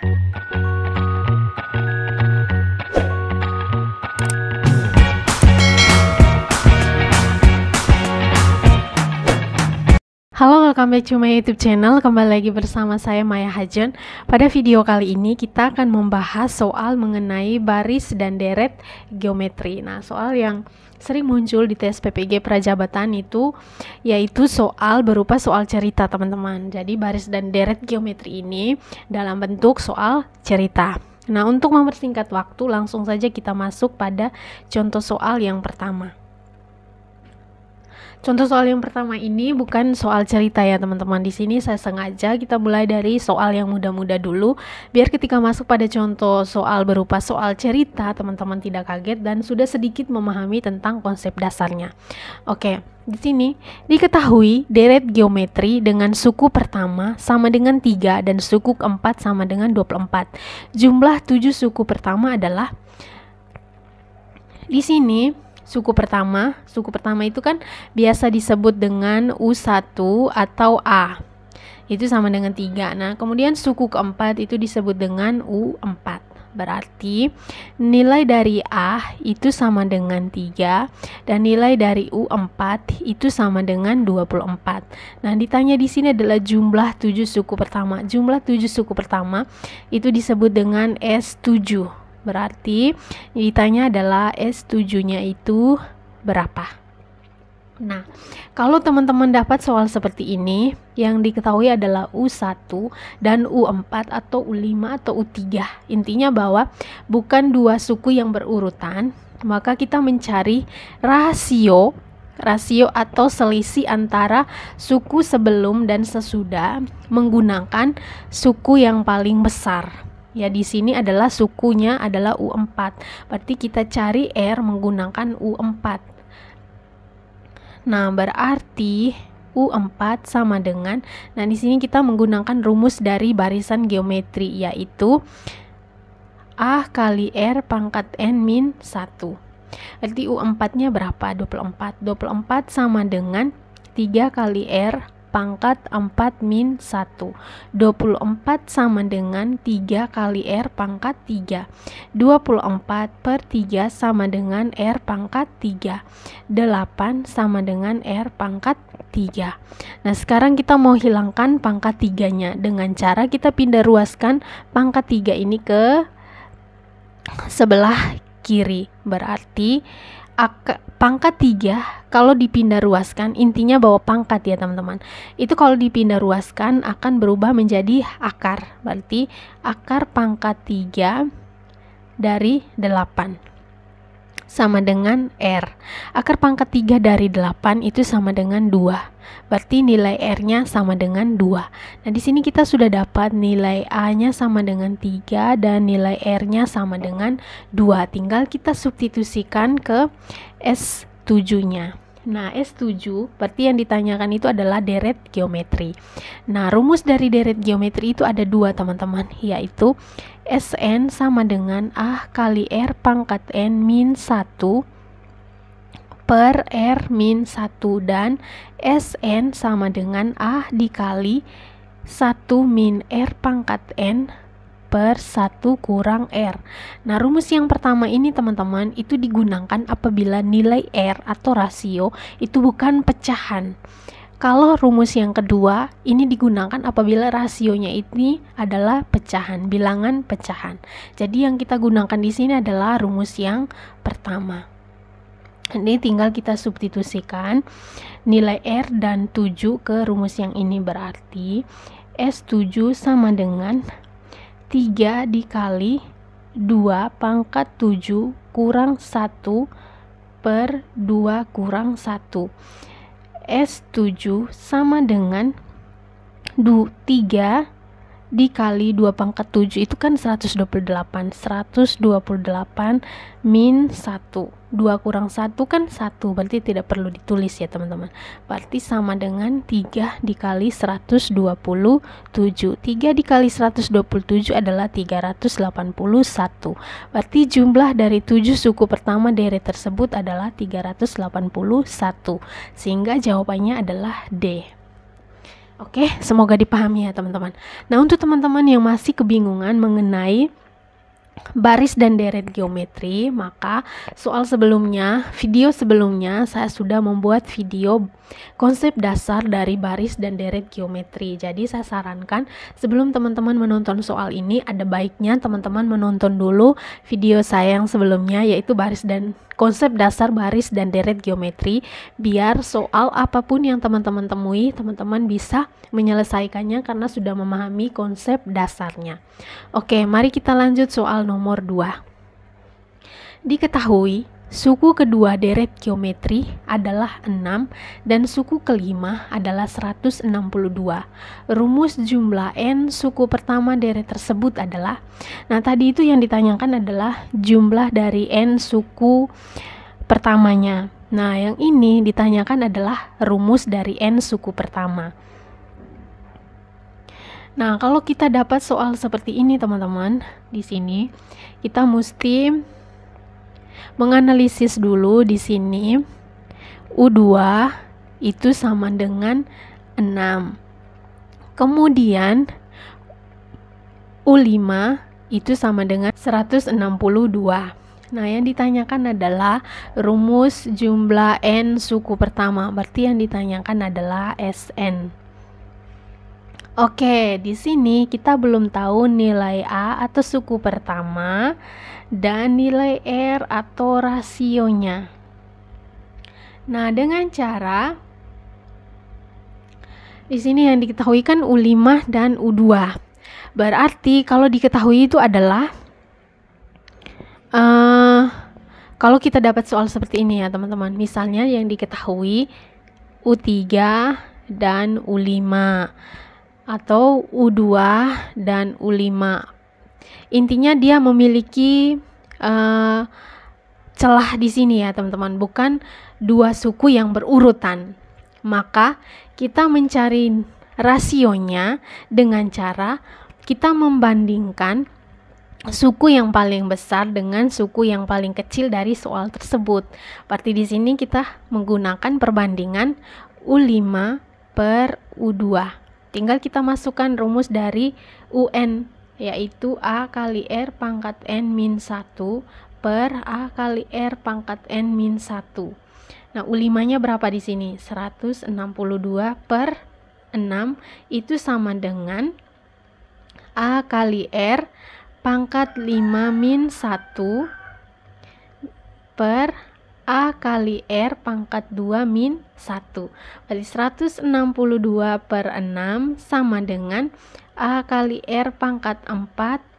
Halo, welcome back to my YouTube channel. Kembali lagi bersama saya Maya Hajon. Pada video kali ini kita akan membahas soal mengenai baris dan deret geometri. Nah, soal yang sering muncul di tes PPG Prajabatan itu yaitu soal berupa soal cerita, teman-teman. Jadi baris dan deret geometri ini dalam bentuk soal cerita. Nah, untuk mempersingkat waktu, langsung saja kita masuk pada contoh soal yang pertama. Contoh soal yang pertama ini bukan soal cerita ya teman-teman. Di sini saya sengaja kita mulai dari soal yang mudah-mudah dulu, biar ketika masuk pada contoh soal berupa soal cerita, teman-teman tidak kaget dan sudah sedikit memahami tentang konsep dasarnya. Oke, di sini diketahui deret geometri dengan suku pertama sama dengan 3 dan suku keempat sama dengan 24. Jumlah 7 suku pertama adalah di sini. Suku pertama itu kan biasa disebut dengan U1 atau A. Itu sama dengan 3. Nah, kemudian suku keempat itu disebut dengan U4. Berarti nilai dari A itu sama dengan 3 dan nilai dari U4 itu sama dengan 24. Nah, ditanya di sini adalah jumlah 7 suku pertama. Jumlah 7 suku pertama itu disebut dengan S7. Berarti ditanya adalah S7-nya itu berapa? Nah, kalau teman-teman dapat soal seperti ini, yang diketahui adalah U1 dan U4 atau U5 atau U3. Intinya bahwa bukan dua suku yang berurutan, maka kita mencari rasio atau selisih antara suku sebelum dan sesudah menggunakan suku yang paling besar. Ya, di sini adalah sukunya adalah U4. Berarti kita cari R menggunakan U4. Nah, berarti U4 sama dengan, nah di sini kita menggunakan rumus dari barisan geometri, yaitu A kali R pangkat N min 1. Berarti U4-nya berapa? 24. 24 sama dengan 3 kali R pangkat 4 min 1. 24 sama dengan 3 kali R pangkat 3. 24 per 3 sama dengan R pangkat 3. 8 sama dengan R pangkat 3. Nah, sekarang kita mau hilangkan pangkat 3-nya dengan cara kita pindah ruaskan pangkat 3 ini ke sebelah kiri. Berarti pangkat 3 kalau dipindah ruaskan, intinya bahwa pangkat ya teman-teman, itu kalau dipindah ruaskan akan berubah menjadi akar. Berarti akar pangkat 3 dari 8 sama dengan R. Akar pangkat 3 dari 8 itu sama dengan 2. Berarti nilai R-nya sama dengan 2. Nah, di sini kita sudah dapat nilai A-nya sama dengan 3 dan nilai R-nya sama dengan 2. Tinggal kita substitusikan ke S7-nya. Nah, S7 berarti yang ditanyakan itu adalah deret geometri. Nah, rumus dari deret geometri itu ada 2 teman-teman, yaitu Sn sama dengan A kali R pangkat N min 1 per R min 1 dan Sn sama dengan A dikali 1 min R pangkat N per 1 kurang R. Nah, rumus yang pertama ini teman-teman itu digunakan apabila nilai R atau rasio itu bukan pecahan. Kalau rumus yang kedua ini digunakan apabila rasionya ini adalah pecahan, bilangan pecahan. Jadi yang kita gunakan di sini adalah rumus yang pertama. Ini tinggal kita substitusikan nilai R dan 7 ke rumus yang ini, berarti S7 sama dengan 3 dikali 2 pangkat 7 kurang 1 per 2 kurang 1. S7 sama dengan 3 dikali 2 pangkat 7 itu kan 128 min 1. 2 kurang 1 kan 1, berarti tidak perlu ditulis ya teman-teman. Berarti sama dengan 3 dikali 127. 3 dikali 127 adalah 381. Berarti jumlah dari 7 suku pertama deret tersebut adalah 381. Sehingga jawabannya adalah D. Oke, semoga dipahami ya teman-teman. Nah, untuk teman-teman yang masih kebingungan mengenai baris dan deret geometri, maka video sebelumnya saya sudah membuat video konsep dasar dari baris dan deret geometri. Jadi saya sarankan sebelum teman-teman menonton soal ini, ada baiknya teman-teman menonton dulu video saya yang sebelumnya, yaitu konsep dasar baris dan deret geometri, biar soal apapun yang teman-teman temui, teman-teman bisa menyelesaikannya karena sudah memahami konsep dasarnya. Oke, mari kita lanjut soal nomor 2. Diketahui suku kedua deret geometri adalah 6 dan suku kelima adalah 162. Rumus jumlah n suku pertama deret tersebut adalah, nah tadi itu yang ditanyakan adalah jumlah dari n suku pertamanya. Nah, yang ini ditanyakan adalah rumus dari n suku pertama. Nah, kalau kita dapat soal seperti ini teman-teman, di sini kita mesti menganalisis dulu di sini. U2 itu sama dengan 6. Kemudian U5 itu sama dengan 162. Nah, yang ditanyakan adalah rumus jumlah n suku pertama. Berarti yang ditanyakan adalah Sn. Oke, di sini kita belum tahu nilai A atau suku pertama dan nilai R atau rasionya. Nah, dengan cara di sini yang diketahui kan U5 dan U2. Berarti kalau diketahui itu adalah kalau kita dapat soal seperti ini ya teman-teman, misalnya yang diketahui U3 dan U5 atau U2 dan U5, intinya dia memiliki celah di sini ya teman-teman, bukan dua suku yang berurutan. Maka kita mencari rasionya dengan cara kita membandingkan suku yang paling besar dengan suku yang paling kecil dari soal tersebut. Berarti di sini kita menggunakan perbandingan U5 per U2. Tinggal kita masukkan rumus dari UN, yaitu A kali R pangkat N min 1 per A kali R pangkat N min 1. Nah, U5-nya berapa di sini? 162 per 6 itu sama dengan A kali R pangkat 5 min 1 per A kali R pangkat 2 min 1. Berarti 162 per 6 sama dengan A kali R pangkat 4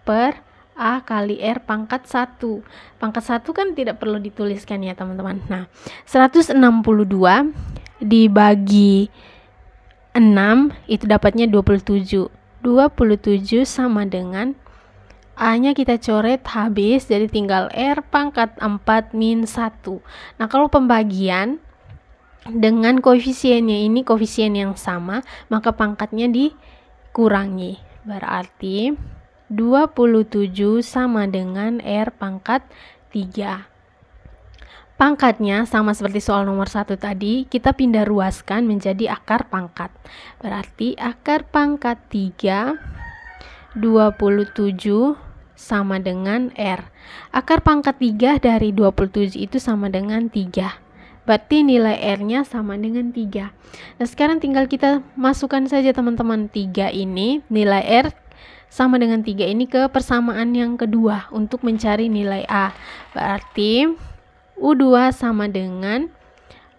per A kali R pangkat 1. Pangkat 1 kan tidak perlu dituliskan ya teman-teman. Nah, 162 dibagi 6 itu dapatnya 27. 27 sama dengan A-nya kita coret habis, jadi tinggal R pangkat 4 min 1. Nah, kalau pembagian dengan koefisiennya ini koefisien yang sama, maka pangkatnya dikurangi. Berarti 27 sama dengan R pangkat 3. Pangkatnya sama seperti soal nomor 1 tadi, kita pindah ruaskan menjadi akar pangkat. Berarti akar pangkat 3 27 sama dengan R. Akar pangkat 3 dari 27 itu sama dengan 3. Berarti nilai R-nya sama dengan 3. Nah, sekarang tinggal kita masukkan saja teman-teman 3 ini, nilai R sama dengan 3 ini ke persamaan yang kedua untuk mencari nilai A. Berarti U2 sama dengan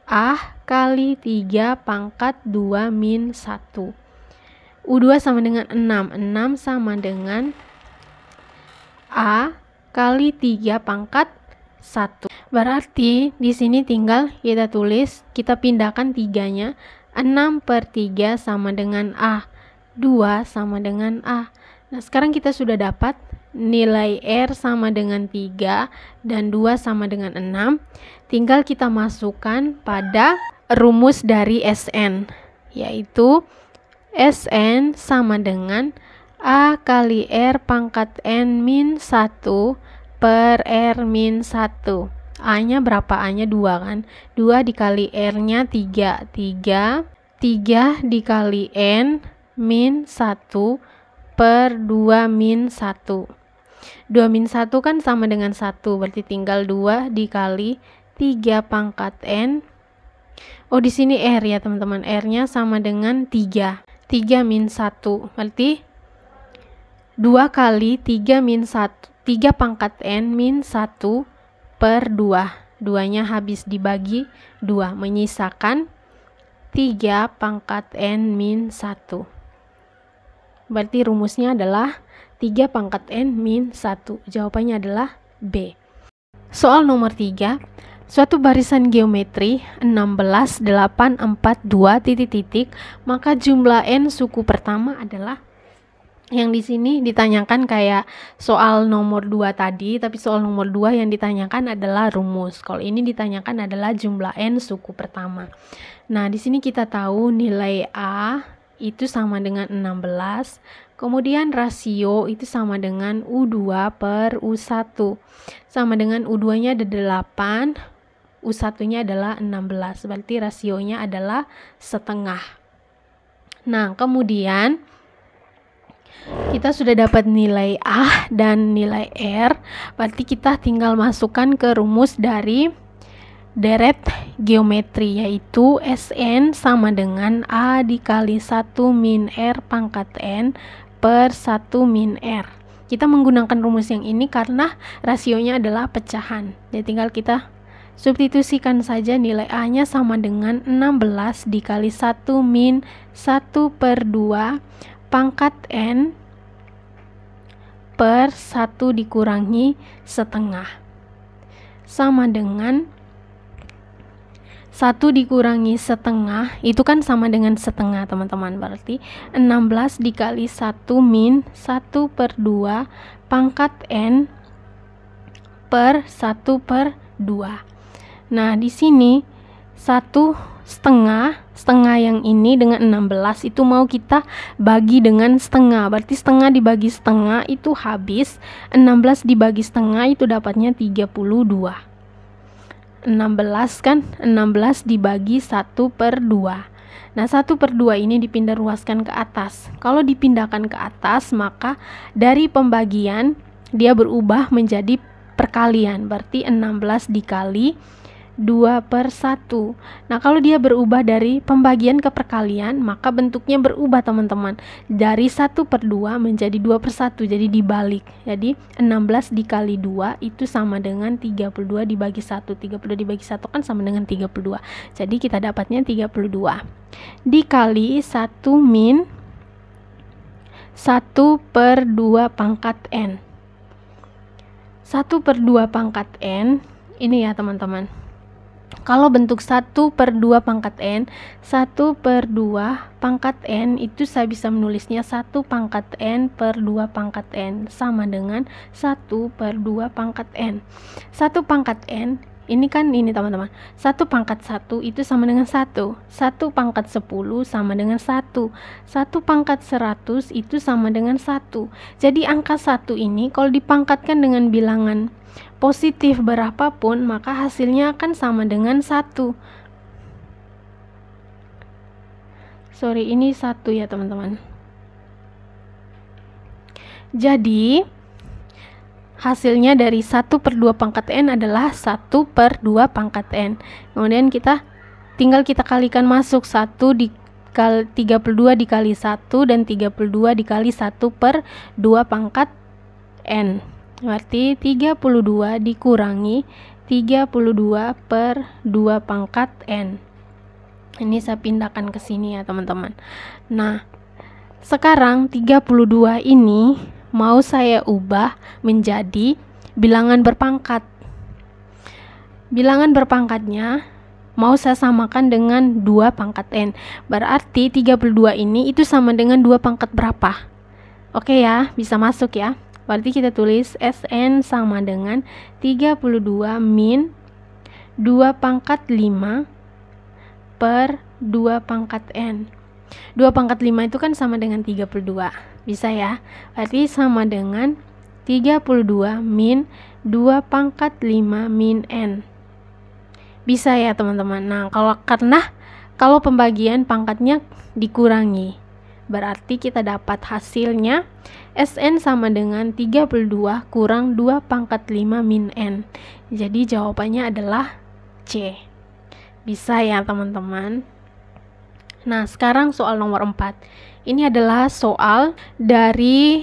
A kali 3 pangkat 2 min 1. U2 sama dengan 6. 6 sama dengan A kali 3 pangkat 1. Berarti di sini tinggal kita tulis, kita pindahkan 3-nya. 6 per 3 sama dengan A. 2 sama dengan A. Nah, sekarang kita sudah dapat nilai R sama dengan 3 dan 2 sama dengan 6. Tinggal kita masukkan pada rumus dari Sn, yaitu Sn sama dengan A kali R pangkat N min 1 per R min 1. A-nya berapa? A-nya 2 kan? 2 dikali R-nya 3. 3 3 dikali N min 1 per 2 min 1. 2 min 1 kan sama dengan 1, berarti tinggal 2 dikali 3 pangkat N. Oh, di sini R ya teman-teman, R-nya sama dengan 3. 3 min 1, berarti 2 kali 3 min 1, 3 pangkat N min 1 per 2. 2-nya habis dibagi 2, menyisakan 3 pangkat N min 1. Berarti rumusnya adalah 3 pangkat N min 1. Jawabannya adalah B. Soal nomor 3. Suatu barisan geometri 16, 8, 4, 2, titik-titik, maka jumlah N suku pertama adalah, yang di sini ditanyakan kayak soal nomor 2 tadi, tapi soal nomor 2 yang ditanyakan adalah rumus. Kalau ini ditanyakan adalah jumlah N suku pertama. Nah, di sini kita tahu nilai A itu sama dengan 16. Kemudian rasio itu sama dengan U2 per U1. Sama dengan U2-nya ada 8, U1-nya adalah 16. Berarti rasionya adalah setengah. Nah, kemudian kita sudah dapat nilai A dan nilai R, berarti kita tinggal masukkan ke rumus dari deret geometri, yaitu Sn sama dengan A dikali 1 min R pangkat N per 1 min R. Kita menggunakan rumus yang ini karena rasionya adalah pecahan. Jadi tinggal kita substitusikan saja, nilai A-nya sama dengan 16 dikali 1 min 1 per 2 pangkat N per 1 dikurangi setengah, sama dengan 1 dikurangi setengah, itu kan sama dengan setengah teman-teman, berarti 16 dikali 1 min 1 per 2 pangkat N per 1 per 2. Nah, di sini 1/2 yang ini dengan 16 itu mau kita bagi dengan setengah, berarti setengah dibagi setengah itu habis, 16 dibagi setengah itu dapatnya 32. 16 kan, 16 dibagi 1 per 2. Nah, 1 per 2 ini dipindah ruaskan ke atas. Kalau dipindahkan ke atas, maka dari pembagian dia berubah menjadi perkalian, berarti 16 dikali 2 per 1. Nah, kalau dia berubah dari pembagian ke perkalian, maka bentuknya berubah teman-teman, dari 1 per 2 menjadi 2 per 1, jadi dibalik. Jadi 16 dikali 2 itu sama dengan 32 dibagi 1. 32 dibagi 1 kan sama dengan 32. Jadi kita dapatnya 32 dikali 1 min 1 per 2 pangkat N. 1 per 2 pangkat N ini ya teman-teman. Kalau bentuk 1 per 2 pangkat N, 1 per 2 pangkat N itu saya bisa menulisnya 1 pangkat N per 2 pangkat N sama dengan 1 per 2 pangkat N. 1 pangkat N ini kan ini teman-teman, 1 pangkat 1 itu sama dengan 1, 1 pangkat 10 sama dengan 1, 1 pangkat 100 itu sama dengan 1. Jadi angka 1 ini kalau dipangkatkan dengan bilangan positif berapapun, maka hasilnya akan sama dengan 1. Sorry, ini 1 ya teman-teman. Jadi hasilnya dari 1 per 2 pangkat N adalah 1 per 2 pangkat N. Kemudian tinggal kita kalikan masuk, 1 dikali 32 dikali 1 dan 32 dikali 1 per 2 pangkat N. Berarti 32 dikurangi 32 per 2 pangkat N. Ini saya pindahkan ke sini ya teman-teman. Nah, sekarang 32 ini mau saya ubah menjadi bilangan berpangkat. Bilangan berpangkatnya mau saya samakan dengan 2 pangkat N. Berarti 32 ini itu sama dengan 2 pangkat berapa? Oke ya, bisa masuk ya. Berarti kita tulis Sn sama dengan 32 min 2 pangkat 5 per 2 pangkat N. 2 pangkat 5 itu kan sama dengan 32. Bisa ya? Berarti sama dengan 32 min 2 pangkat 5 min N. Bisa ya teman-teman. Nah, karena Kalau pembagian pangkatnya dikurangi, berarti kita dapat hasilnya Sn sama dengan 32 kurang 2 pangkat 5 min N. Jadi jawabannya adalah C. Bisa ya teman-teman. Nah, sekarang soal nomor 4. Ini adalah soal dari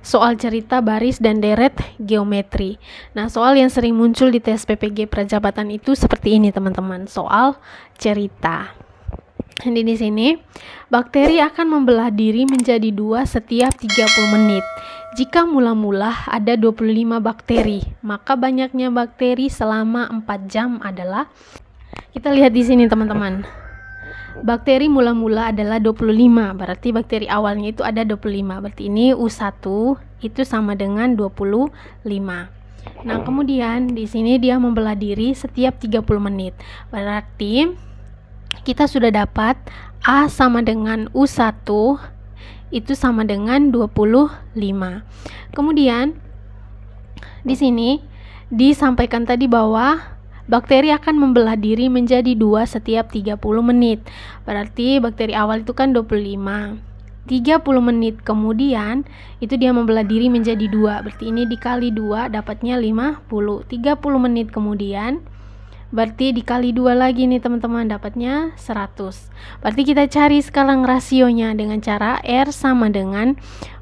soal cerita baris dan deret geometri. Nah, soal yang sering muncul di tes PPG Prajabatan itu seperti ini, teman-teman. Soal cerita. Di sini, bakteri akan membelah diri menjadi 2 setiap 30 menit. Jika mula-mula ada 25 bakteri, maka banyaknya bakteri selama 4 jam adalah, kita lihat di sini teman-teman. Bakteri mula-mula adalah 25, berarti bakteri awalnya itu ada 25. Berarti ini U1 itu sama dengan 25. Nah, kemudian di sini dia membelah diri setiap 30 menit. Berarti kita sudah dapat A sama dengan U1 itu sama dengan 25. Kemudian di sini disampaikan tadi bahwa bakteri akan membelah diri menjadi 2 setiap 30 menit. Berarti bakteri awal itu kan 25. 30 menit kemudian itu dia membelah diri menjadi 2. Berarti ini dikali 2 dapatnya 50. 30 menit kemudian berarti dikali 2 lagi nih teman-teman, dapatnya 100. Berarti kita cari sekarang rasionya dengan cara R sama dengan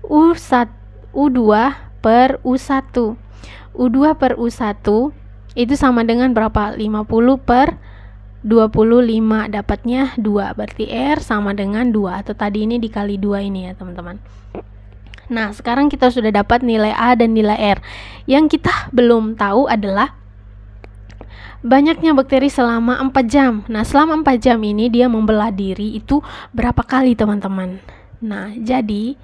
U2 per U1. U2 per U1 itu sama dengan berapa? 50 per 25, dapatnya 2. Berarti R sama dengan 2, atau tadi ini dikali 2 ini ya teman-teman. Nah, sekarang kita sudah dapat nilai A dan nilai R. Yang kita belum tahu adalah banyaknya bakteri selama 4 jam. Nah, selama 4 jam ini dia membelah diri itu berapa kali teman-teman? Nah, jadi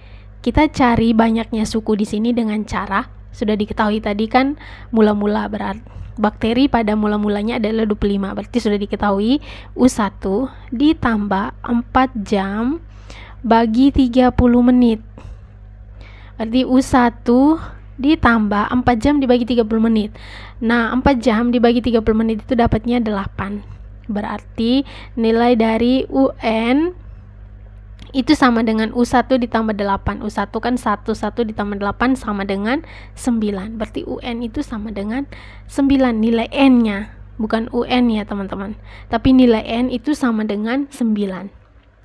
kita cari banyaknya suku di sini dengan cara, sudah diketahui tadi kan mula-mula, berarti bakteri pada mula-mulanya adalah 25. Berarti sudah diketahui U1 ditambah 4 jam bagi 30 menit. Berarti U1 ditambah 4 jam dibagi 30 menit. Nah, 4 jam dibagi 30 menit itu dapatnya 8. Berarti nilai dari UN itu sama dengan U1 ditambah 8. U1 kan 1 ditambah 8 sama dengan 9. Berarti UN itu sama dengan 9. Nilai N-nya, bukan UN ya teman-teman, tapi nilai N itu sama dengan 9.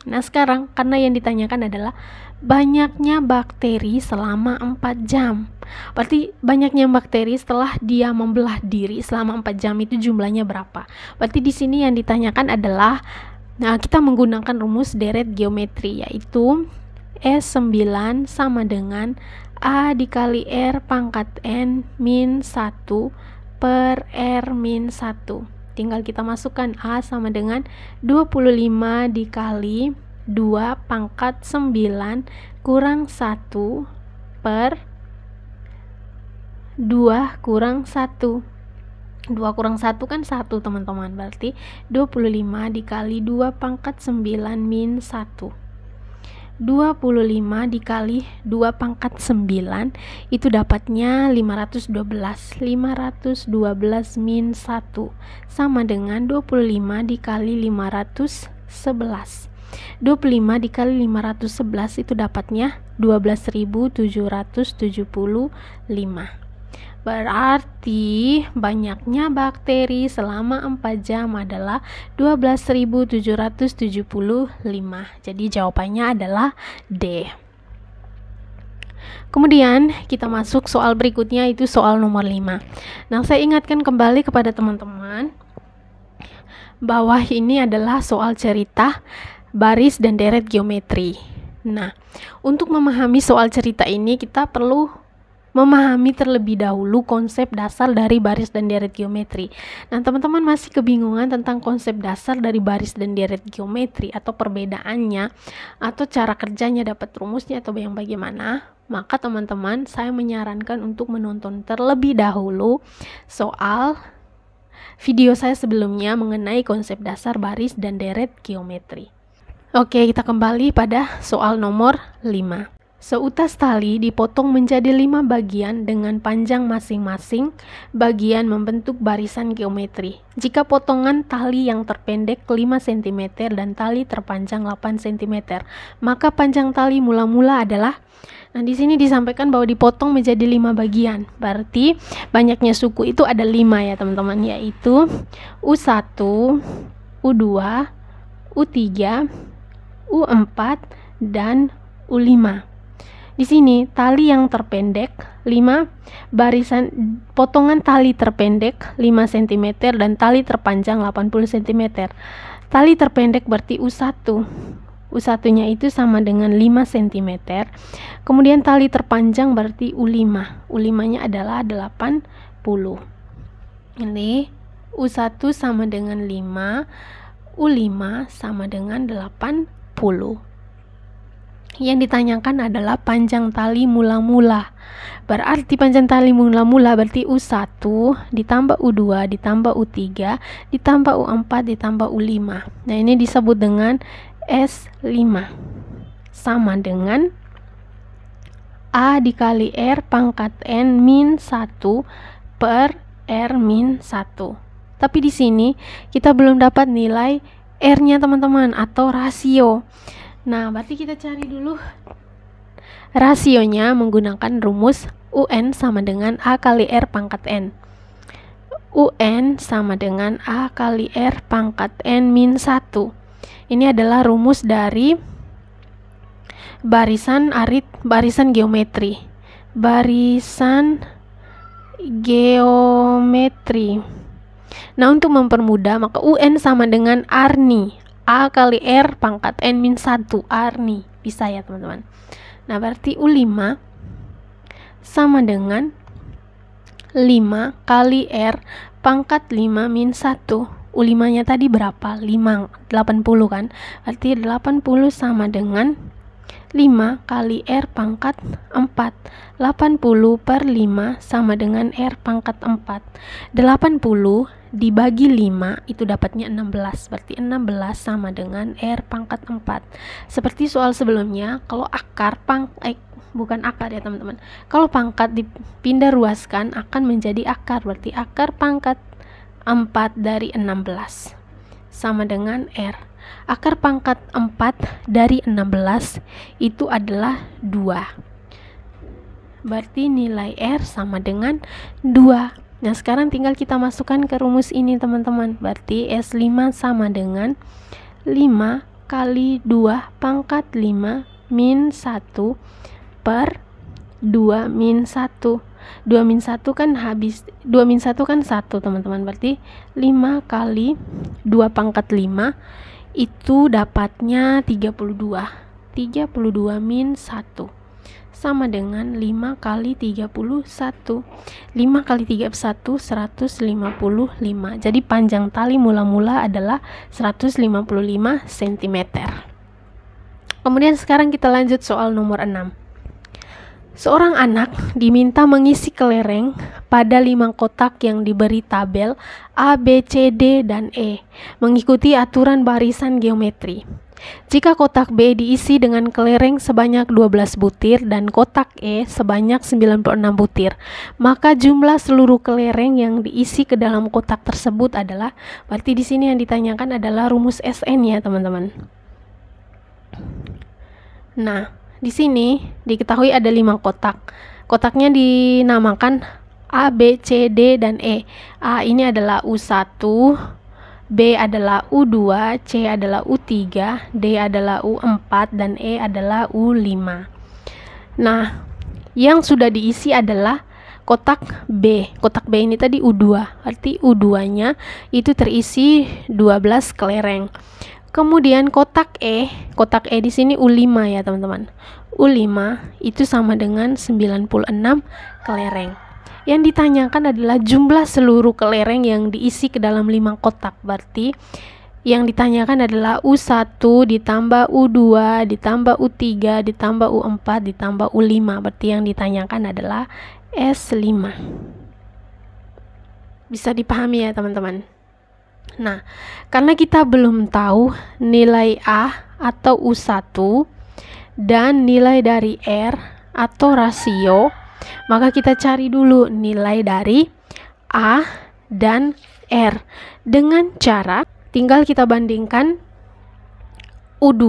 Nah, sekarang karena yang ditanyakan adalah banyaknya bakteri selama 4 jam. Berarti banyaknya bakteri setelah dia membelah diri selama 4 jam itu jumlahnya berapa? Berarti di sini yang ditanyakan adalah, nah, kita menggunakan rumus deret geometri, yaitu S9 sama dengan A dikali R pangkat N min 1 per R min 1. Tinggal kita masukkan A sama dengan 25 dikali 2 pangkat 9 kurang 1 per 2 kurang 1. 2 kurang 1 kan 1 teman-teman, berarti 25 dikali 2 pangkat 9 min 1. 25 dikali 2 pangkat 9 itu dapatnya 512. 512 min 1 sama dengan 25 dikali 511. 25 dikali 511 itu dapatnya 12.775. Berarti banyaknya bakteri selama 4 jam adalah 12.775. Jadi jawabannya adalah D. Kemudian kita masuk soal berikutnya, itu soal nomor 5. Nah, saya ingatkan kembali kepada teman-teman bahwa ini adalah soal cerita baris dan deret geometri. Nah, untuk memahami soal cerita ini kita perlu memahami terlebih dahulu konsep dasar dari baris dan deret geometri. Nah, teman-teman masih kebingungan tentang konsep dasar dari baris dan deret geometri atau perbedaannya atau cara kerjanya, dapat rumusnya atau yang bagaimana, maka teman-teman saya menyarankan untuk menonton terlebih dahulu soal video saya sebelumnya mengenai konsep dasar baris dan deret geometri. Oke, kita kembali pada soal nomor 5. Seutas tali dipotong menjadi 5 bagian dengan panjang masing-masing bagian membentuk barisan geometri. Jika potongan tali yang terpendek 5 cm dan tali terpanjang 8 cm, maka panjang tali mula-mula adalah. Nah, di sini disampaikan bahwa dipotong menjadi 5 bagian. Berarti banyaknya suku itu ada 5 ya, teman-teman, yaitu U1, U2, U3, U4, dan U5. Di sini tali yang terpendek 5 barisan potongan tali terpendek 5 cm dan tali terpanjang 80 cm. Tali terpendek berarti U1. U1-nya itu sama dengan 5 cm. Kemudian tali terpanjang berarti U5. U5-nya adalah 80. Ini U1 sama dengan 5, U5 sama dengan 80. Yang ditanyakan adalah panjang tali mula-mula. Berarti panjang tali mula-mula berarti U1 ditambah U2 ditambah U3 ditambah U4 ditambah U5. Nah, ini disebut dengan S5. Sama dengan A dikali R pangkat N min 1 per R min 1. Tapi di sini kita belum dapat nilai R-nya, teman-teman, atau rasio. Nah, berarti kita cari dulu rasionya menggunakan rumus UN sama dengan A kali R pangkat N. UN sama dengan A kali R pangkat N min 1. Ini adalah rumus dari barisan geometri. Barisan geometri. Nah, untuk mempermudah, maka UN sama dengan Arni. A kali R pangkat N min 1 Arni. Bisa ya, teman-teman. Nah, berarti U5 sama dengan 5 kali R pangkat 5 min 1. U5-nya tadi berapa? 5, 80 kan? Berarti 80 sama dengan 5 kali R pangkat 4. 80 per 5 sama dengan R pangkat 4. 80 dibagi 5 itu dapatnya 16. Berarti 16 sama dengan R pangkat 4. Seperti soal sebelumnya, kalau akar bukan akar ya, teman-teman. Kalau pangkat dipindah ruaskan akan menjadi akar. Berarti akar pangkat 4 dari 16 sama dengan R. Akar pangkat 4 dari 16 itu adalah 2. Berarti nilai R sama dengan 2. Nah, sekarang tinggal kita masukkan ke rumus ini, teman-teman. Berarti S5 sama dengan 5 kali 2 pangkat 5 min 1 per 2 min 1. 2 min 1 kan habis, 2 min 1 kan 1, teman-teman. Berarti 5 kali 2 pangkat 5 itu dapatnya 32. 32 min 1 sama dengan 5 kali 31. 5 kali 31 155. Jadi panjang tali mula-mula adalah 155 cm. Kemudian sekarang kita lanjut soal nomor 6. Seorang anak diminta mengisi kelereng pada 5 kotak yang diberi tabel A, B, C, D, dan E mengikuti aturan barisan geometri. Jika kotak B diisi dengan kelereng sebanyak 12 butir dan kotak E sebanyak 96 butir, maka jumlah seluruh kelereng yang diisi ke dalam kotak tersebut adalah, berarti di sini yang ditanyakan adalah rumus SN ya, teman-teman. Nah, di sini diketahui ada 5 kotak. Kotaknya dinamakan A, B, C, D, dan E. A ini adalah U1, B adalah U2, C adalah U3, D adalah U4, dan E adalah U5. Nah, yang sudah diisi adalah kotak B. Kotak B ini tadi U2, arti U2-nya itu terisi 12 kelereng. Kemudian kotak E di sini U5 ya, teman-teman. U5 itu sama dengan 96 kelereng. Yang ditanyakan adalah jumlah seluruh kelereng yang diisi ke dalam 5 kotak. Berarti yang ditanyakan adalah U1 ditambah U2 ditambah U3 ditambah U4 ditambah U5. Berarti yang ditanyakan adalah S5. Bisa dipahami ya, teman-teman? Nah, karena kita belum tahu nilai A atau U1, dan nilai dari R atau rasio, maka kita cari dulu nilai dari A dan R dengan cara tinggal kita bandingkan U2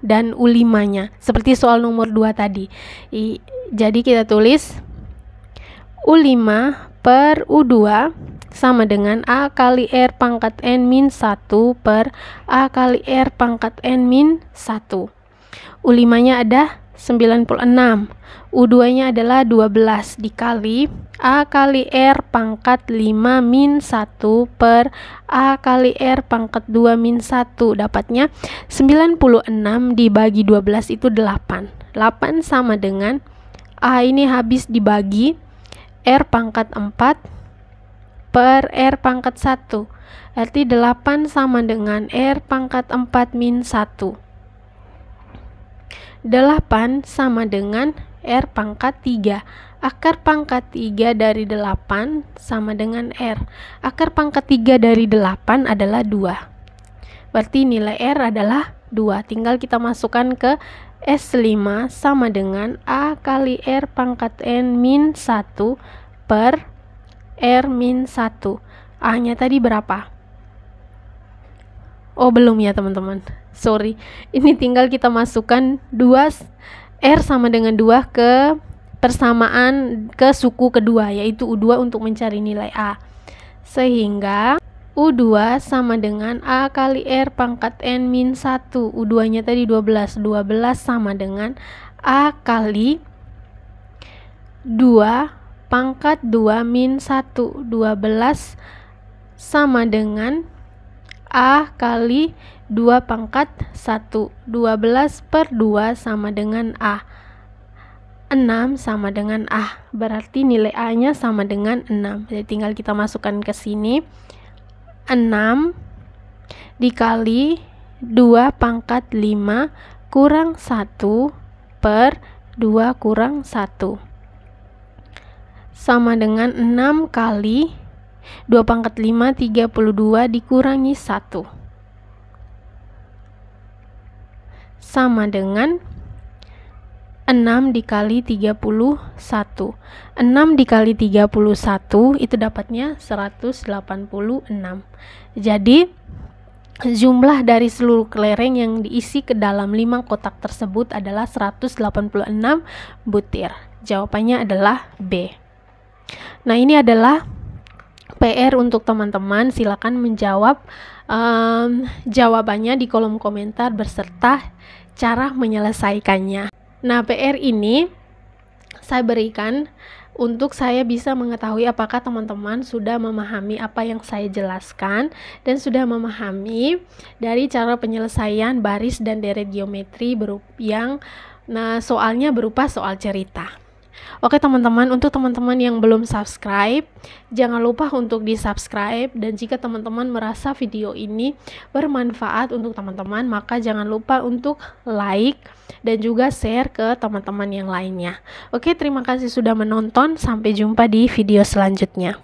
dan U5-nya seperti soal nomor 2 tadi. Jadi kita tulis U5 per U2 sama dengan A kali R pangkat N min 1 per A kali R pangkat N min 1. U5 nya ada 96, U2 nya adalah 12 dikali A kali R pangkat 5 min 1 per A kali R pangkat 2 min 1. Dapatnya 96 dibagi 12 itu 8. 8 sama dengan A ini habis dibagi R pangkat 4 per R pangkat 1, arti 8 sama dengan R pangkat 4 min 1. 8 sama dengan R pangkat 3. Akar pangkat 3 dari 8 sama dengan R. Akar pangkat 3 dari 8 adalah 2. Berarti nilai R adalah 2. Tinggal kita masukkan ke S5 sama dengan A kali R pangkat N min 1 per R min 1. A nya tadi berapa? Oh belum ya teman-teman, sorry, ini tinggal kita masukkan 2 R sama dengan 2 ke persamaan ke suku kedua, yaitu U2 untuk mencari nilai A, sehingga U2 sama dengan A kali R pangkat N min 1. U2 nya tadi 12 sama dengan A kali 2 pangkat 2 min 1. 12 sama dengan A kali 2 pangkat 1. 12 per 2 sama dengan A. 6 sama dengan A. Berarti nilai A nya sama dengan 6. Jadi tinggal kita masukkan ke sini. 6 dikali 2 pangkat 5 kurang 1 per 2 kurang 1. Sama dengan 6 kali 2 pangkat 5 32 dikurangi 1 sama dengan 6 dikali 31. 6 dikali 31 itu dapatnya 186. Jadi jumlah dari seluruh kelereng yang diisi ke dalam 5 kotak tersebut adalah 186 butir. Jawabannya adalah B. Nah, ini adalah PR untuk teman-teman. Silakan menjawab jawabannya di kolom komentar beserta cara menyelesaikannya. Nah, PR ini saya berikan untuk saya bisa mengetahui apakah teman-teman sudah memahami apa yang saya jelaskan dan sudah memahami dari cara penyelesaian baris dan deret geometri yang soalnya berupa soal cerita. Oke teman-teman, untuk teman-teman yang belum subscribe, jangan lupa untuk di subscribe, dan jika teman-teman merasa video ini bermanfaat untuk teman-teman, maka jangan lupa untuk like dan juga share ke teman-teman yang lainnya. Oke, terima kasih sudah menonton, sampai jumpa di video selanjutnya.